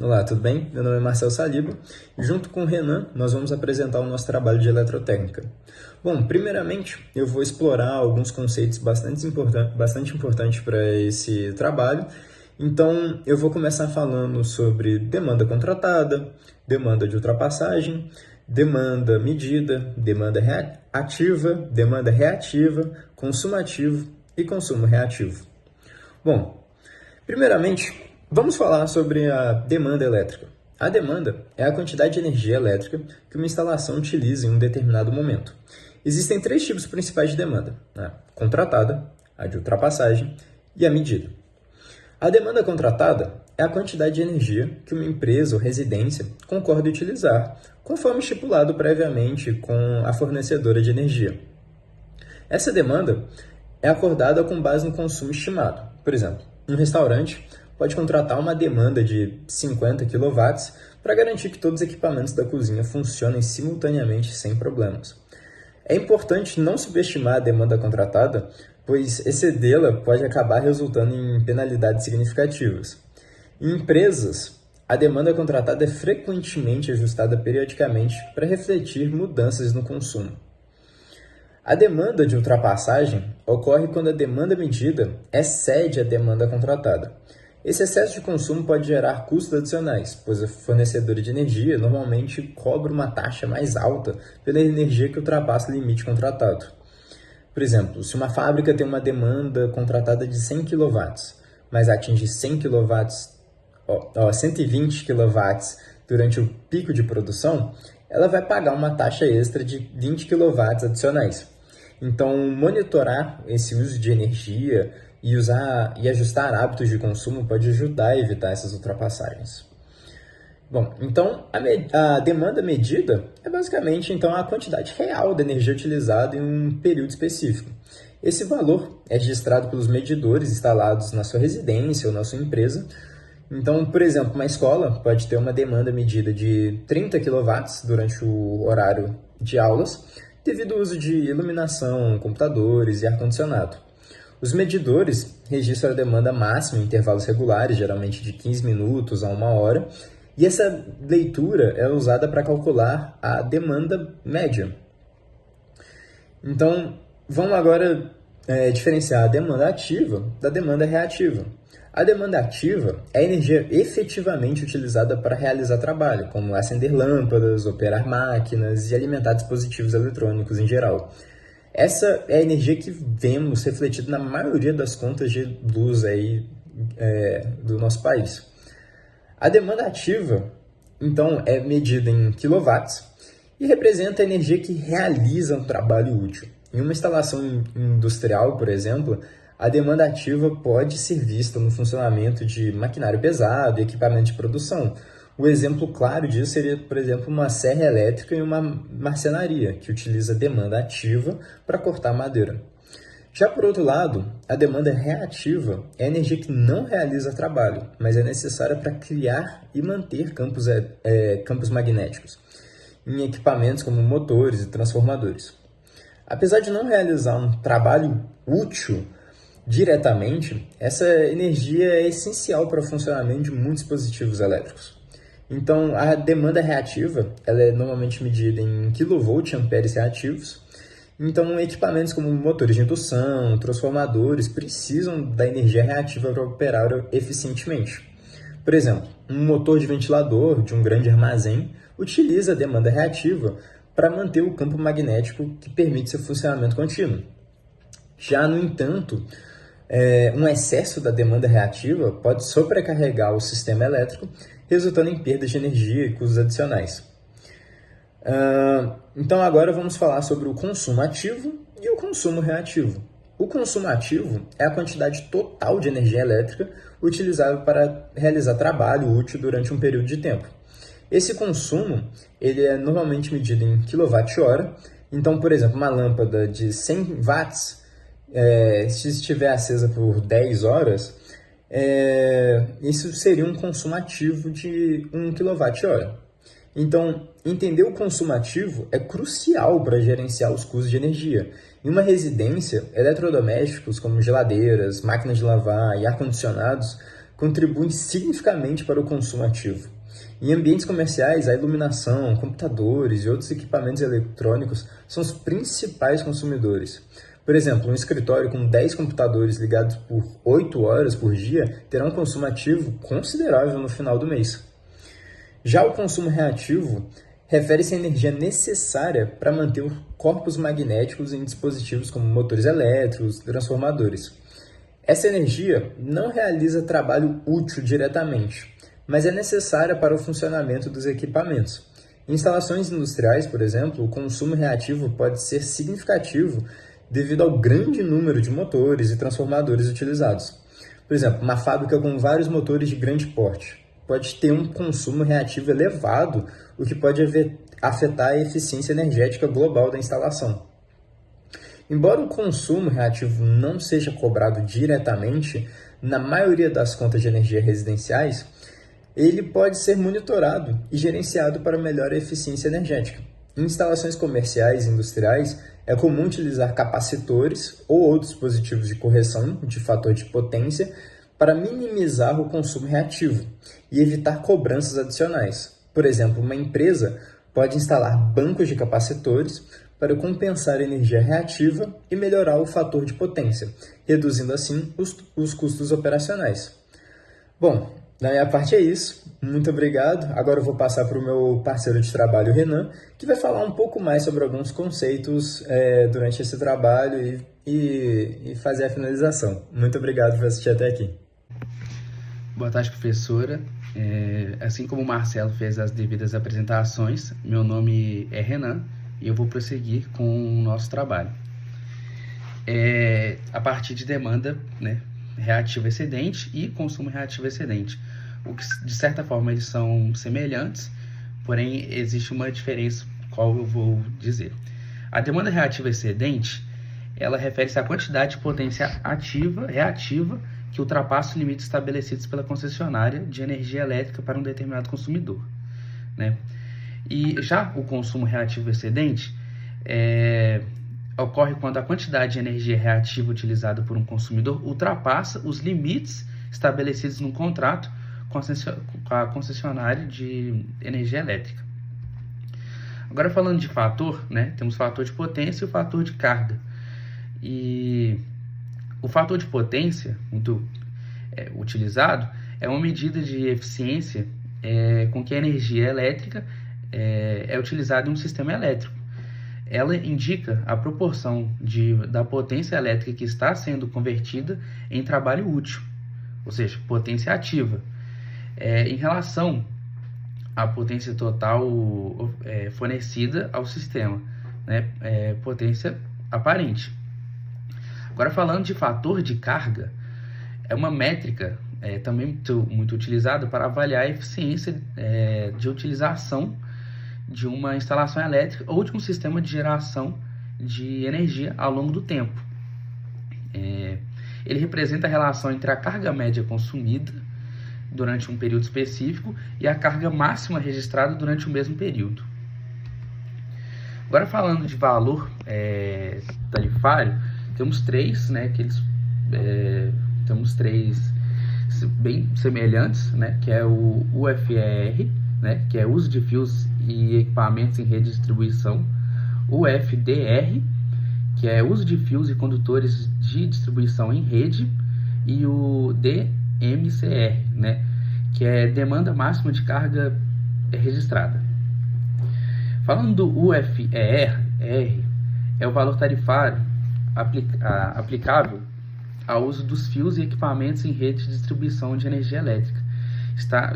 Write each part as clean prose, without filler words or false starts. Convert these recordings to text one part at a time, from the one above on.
Olá, tudo bem? Meu nome é Marcel Saliba e junto com o Renan nós vamos apresentar o nosso trabalho de eletrotécnica. Bom, primeiramente eu vou explorar alguns conceitos bastante importantes para esse trabalho. Então eu vou começar falando sobre demanda contratada, demanda de ultrapassagem, demanda medida, demanda ativa, demanda reativa, consumo ativo e consumo reativo. Bom, primeiramente, vamos falar sobre a demanda elétrica. A demanda é a quantidade de energia elétrica que uma instalação utiliza em um determinado momento. Existem três tipos principais de demanda: a contratada, a de ultrapassagem e a medida. A demanda contratada é a quantidade de energia que uma empresa ou residência concorda em utilizar, conforme estipulado previamente com a fornecedora de energia. Essa demanda é acordada com base no consumo estimado. Por exemplo, um restaurante pode contratar uma demanda de 50 kW para garantir que todos os equipamentos da cozinha funcionem simultaneamente sem problemas. É importante não subestimar a demanda contratada, pois excedê-la pode acabar resultando em penalidades significativas. Em empresas, a demanda contratada é frequentemente ajustada periodicamente para refletir mudanças no consumo. A demanda de ultrapassagem ocorre quando a demanda medida excede a demanda contratada. Esse excesso de consumo pode gerar custos adicionais, pois o fornecedor de energia normalmente cobra uma taxa mais alta pela energia que ultrapassa o limite contratado. Por exemplo, se uma fábrica tem uma demanda contratada de 100 kW, mas atinge 120 kW durante o pico de produção, ela vai pagar uma taxa extra de 20 kW adicionais. Então, monitorar esse uso de energia e ajustar hábitos de consumo pode ajudar a evitar essas ultrapassagens. Bom, então a demanda medida é basicamente então a quantidade real de energia utilizada em um período específico. Esse valor é registrado pelos medidores instalados na sua residência ou na sua empresa. Então, por exemplo, uma escola pode ter uma demanda medida de 30 kW durante o horário de aulas, devido ao uso de iluminação, computadores e ar-condicionado. Os medidores registram a demanda máxima em intervalos regulares, geralmente de 15 minutos a 1 hora, e essa leitura é usada para calcular a demanda média. Então, vamos agora diferenciar a demanda ativa da demanda reativa. A demanda ativa é a energia efetivamente utilizada para realizar trabalho, como acender lâmpadas, operar máquinas e alimentar dispositivos eletrônicos em geral. Essa é a energia que vemos refletida na maioria das contas de luz do nosso país. A demanda ativa, então, é medida em quilowatts e representa a energia que realiza um trabalho útil. Em uma instalação industrial, por exemplo, a demanda ativa pode ser vista no funcionamento de maquinário pesado e equipamento de produção. O exemplo claro disso seria, por exemplo, uma serra elétrica em uma marcenaria, que utiliza demanda ativa para cortar madeira. Já por outro lado, a demanda reativa é a energia que não realiza trabalho, mas é necessária para criar e manter campos magnéticos, em equipamentos como motores e transformadores. Apesar de não realizar um trabalho útil diretamente, essa energia é essencial para o funcionamento de muitos dispositivos elétricos. Então, a demanda reativa ela é normalmente medida em kVA reativos. Então, equipamentos como motores de indução, transformadores, precisam da energia reativa para operar eficientemente. Por exemplo, um motor de ventilador de um grande armazém utiliza a demanda reativa para manter o campo magnético que permite seu funcionamento contínuo. Já, no entanto, um excesso da demanda reativa pode sobrecarregar o sistema elétrico, resultando em perdas de energia e custos adicionais. Então agora vamos falar sobre o consumo ativo e o consumo reativo. O consumo ativo é a quantidade total de energia elétrica utilizada para realizar trabalho útil durante um período de tempo. Esse consumo ele é normalmente medido em kWh. Então, por exemplo, uma lâmpada de 100 watts, se estiver acesa por 10 horas, isso seria um consumo ativo de 1 kWh. Então, entender o consumo ativo é crucial para gerenciar os custos de energia. Em uma residência, eletrodomésticos como geladeiras, máquinas de lavar e ar-condicionados contribuem significativamente para o consumo ativo. Em ambientes comerciais, a iluminação, computadores e outros equipamentos eletrônicos são os principais consumidores. Por exemplo, um escritório com 10 computadores ligados por 8 horas por dia terá um consumo ativo considerável no final do mês. Já o consumo reativo refere-se à energia necessária para manter os corpos magnéticos em dispositivos como motores elétricos, transformadores. Essa energia não realiza trabalho útil diretamente, mas é necessária para o funcionamento dos equipamentos. Em instalações industriais, por exemplo, o consumo reativo pode ser significativo devido ao grande número de motores e transformadores utilizados. Por exemplo, uma fábrica com vários motores de grande porte pode ter um consumo reativo elevado, o que pode afetar a eficiência energética global da instalação. Embora o consumo reativo não seja cobrado diretamente, na maioria das contas de energia residenciais, ele pode ser monitorado e gerenciado para melhor eficiência energética. Em instalações comerciais e industriais, é comum utilizar capacitores ou outros dispositivos de correção de fator de potência para minimizar o consumo reativo e evitar cobranças adicionais. Por exemplo, uma empresa pode instalar bancos de capacitores para compensar a energia reativa e melhorar o fator de potência, reduzindo assim os custos operacionais. Bom, da minha parte é isso. Muito obrigado. Agora eu vou passar para o meu parceiro de trabalho, Renan, que vai falar um pouco mais sobre alguns conceitos durante esse trabalho e fazer a finalização. Muito obrigado por assistir até aqui. Boa tarde, professora. Assim como o Marcelo fez as devidas apresentações, meu nome é Renan e eu vou prosseguir com o nosso trabalho. A partir de demanda, né, reativa excedente e consumo reativo excedente. O que, de certa forma, eles são semelhantes, porém existe uma diferença, qual eu vou dizer. A demanda reativa excedente, ela refere-se à quantidade de potência reativa que ultrapassa os limites estabelecidos pela concessionária de energia elétrica para um determinado consumidor, né? E já o consumo reativo excedente ocorre quando a quantidade de energia reativa utilizada por um consumidor ultrapassa os limites estabelecidos no contrato com a concessionária de energia elétrica. Agora, falando de fator, né, temos o fator de potência e o fator de carga. E o fator de potência, muito utilizado, é uma medida de eficiência com que a energia elétrica é utilizada em um sistema elétrico. Ela indica a proporção da potência elétrica que está sendo convertida em trabalho útil, ou seja, potência ativa, em relação à potência total fornecida ao sistema, né, potência aparente. Agora, falando de fator de carga, é uma métrica também muito utilizada para avaliar a eficiência de utilização de uma instalação elétrica ou de um sistema de geração de energia ao longo do tempo. Ele representa a relação entre a carga média consumida durante um período específico e a carga máxima registrada durante o mesmo período. Agora, falando de valor tarifário, temos três, né, temos três bem semelhantes, né, que é o UFR, né, que é uso de fios e equipamentos em rede de distribuição, o FDR, que é uso de fios e condutores de distribuição em rede, e o DMCR, né, que é demanda máxima de carga registrada. Falando do UFR, é o valor tarifário aplicável ao uso dos fios e equipamentos em rede de distribuição de energia elétrica.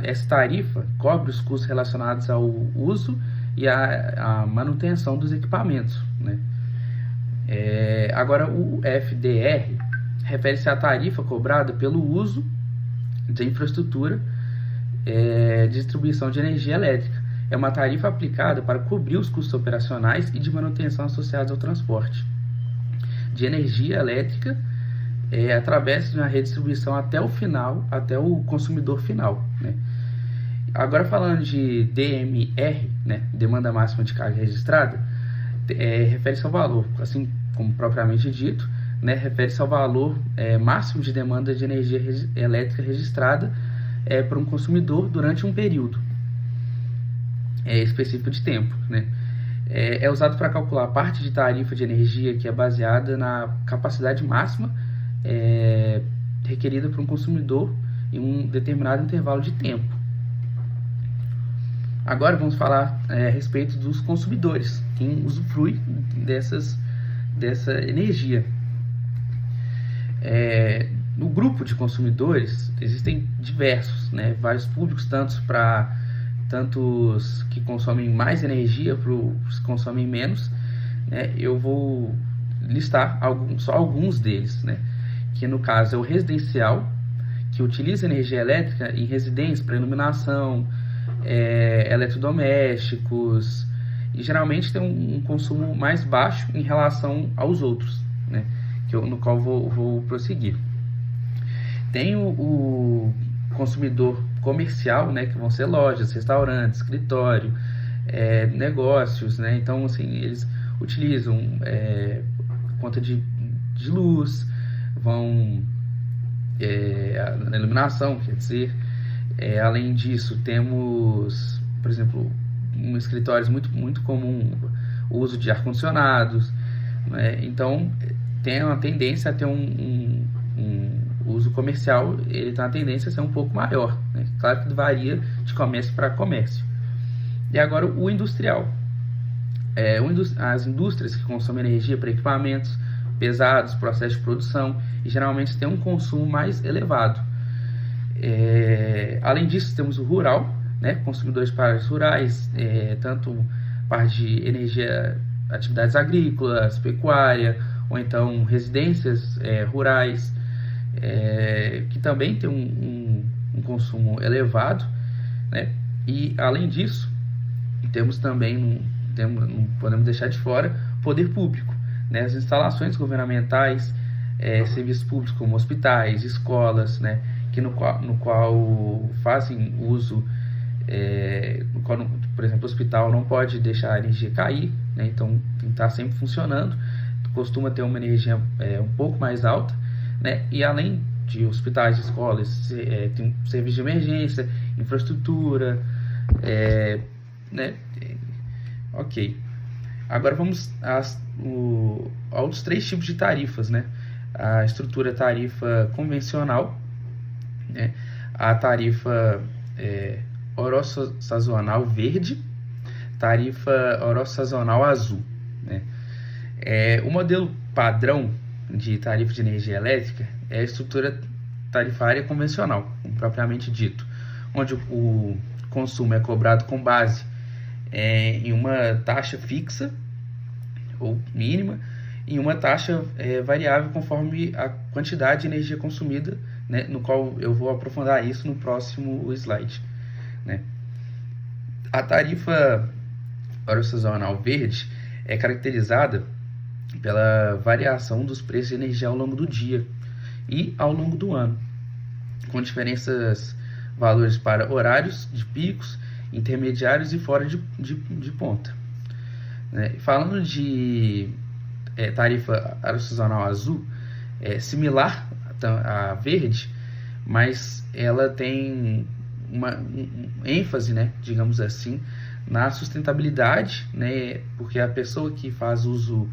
Essa tarifa cobre os custos relacionados ao uso e à manutenção dos equipamentos, né? Agora, o FDR refere-se à tarifa cobrada pelo uso de infraestrutura de distribuição de energia elétrica. É uma tarifa aplicada para cobrir os custos operacionais e de manutenção associados ao transporte de energia elétrica através de uma redistribuição até o consumidor final, né? Agora, falando de DMR, né, demanda máxima de carga registrada, refere-se ao valor, assim como propriamente dito, né, refere-se ao valor máximo de demanda de energia elétrica registrada por um consumidor durante um período específico de tempo, né? É usado para calcular a parte de tarifa de energia que é baseada na capacidade máxima requerida por um consumidor em um determinado intervalo de tempo. Agora vamos falar a respeito dos consumidores, quem usufrui dessa energia. No grupo de consumidores existem diversos, né, vários públicos, tanto os que consomem mais energia para os que consomem menos, né. Eu vou listar só alguns deles, né, que no caso é o residencial, que utiliza energia elétrica em residências para iluminação, eletrodomésticos, e geralmente tem um consumo mais baixo em relação aos outros, né, no qual vou prosseguir. Tem o consumidor comercial, né, que vão ser lojas, restaurantes, escritório, negócios, né. Então, assim, eles utilizam conta de luz, vão na iluminação, quer dizer. Além disso, temos, por exemplo, em escritórios muito comum o uso de ar-condicionados, né? Então, tem uma tendência a ter o uso comercial, ele tem uma tendência a ser um pouco maior, né? Claro que varia de comércio para comércio. E agora o industrial. As indústrias que consomem energia para equipamentos pesados, processos de produção, e geralmente tem um consumo mais elevado. Além disso, temos o rural, né, consumidores para áreas rurais, tanto parte de energia, atividades agrícolas, pecuária, ou então residências rurais, que também tem um consumo elevado, né. E além disso, temos também, não podemos deixar de fora, o poder público, né, as instalações governamentais, serviços públicos como hospitais, escolas, né, que no qual fazem uso, por exemplo, o hospital não pode deixar a energia cair, né, então tem que estar sempre funcionando, costuma ter uma energia um pouco mais alta, né, e além de hospitais, escolas, tem serviço de emergência, infraestrutura, né, ok. Agora vamos aos 3 tipos de tarifas, né, a estrutura tarifa convencional, né, a tarifa orossazonal verde, tarifa orossazonal azul, né. O modelo padrão de tarifa de energia elétrica é a estrutura tarifária convencional, propriamente dito, onde o consumo é cobrado com base em uma taxa fixa ou mínima e uma taxa variável conforme a quantidade de energia consumida, né, no qual eu vou aprofundar isso no próximo slide, né. A tarifa orossazonal verde é caracterizada pela variação dos preços de energia ao longo do dia e ao longo do ano, com diferenças valores para horários de picos, intermediários e fora de ponta, né. Falando de tarifa orossazonal azul, é similar à verde, mas ela tem uma ênfase, né, digamos assim, na sustentabilidade, né, porque a pessoa que faz uso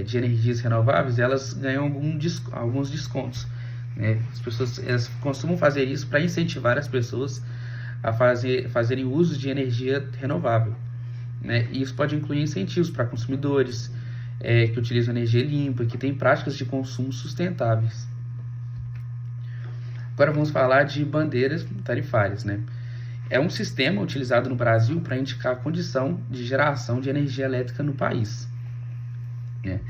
de energias renováveis, elas ganham alguns descontos, né. As pessoas elas costumam fazer isso para incentivar as pessoas a fazerem uso de energia renovável, né. E isso pode incluir incentivos para consumidores que utilizam energia limpa, que têm práticas de consumo sustentáveis. Agora vamos falar de bandeiras tarifárias, né. É um sistema utilizado no Brasil para indicar a condição de geração de energia elétrica no país, né.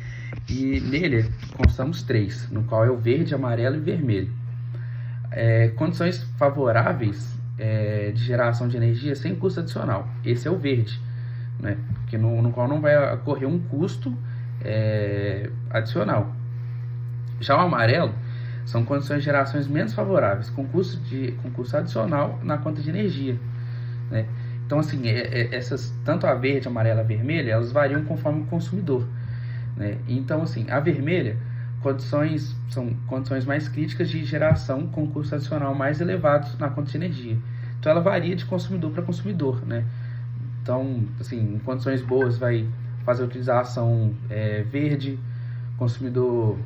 E nele constamos 3, no qual é o verde, amarelo e vermelho. Condições favoráveis de geração de energia sem custo adicional. Esse é o verde, né, porque no qual não vai ocorrer um custo adicional. Já o amarelo são condições de gerações menos favoráveis, com custo adicional na conta de energia, né. Então, assim, tanto a verde, a amarela e a vermelha, elas variam conforme o consumidor, né. Então, assim, a vermelha são condições mais críticas de geração com custo adicional mais elevado na conta de energia. Então ela varia de consumidor para consumidor, né? Então, assim, em condições boas vai fazer a utilização verde, consumidor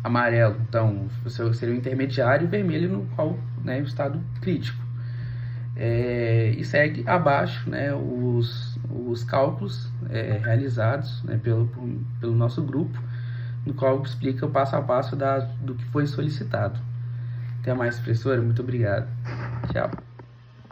amarelo, então seria o intermediário, vermelho no qual, né, o estado crítico. E segue abaixo, né, os cálculos realizados, né, pelo nosso grupo, no qual explica o passo a passo do que foi solicitado. Até mais, professora. Muito obrigado. Tchau.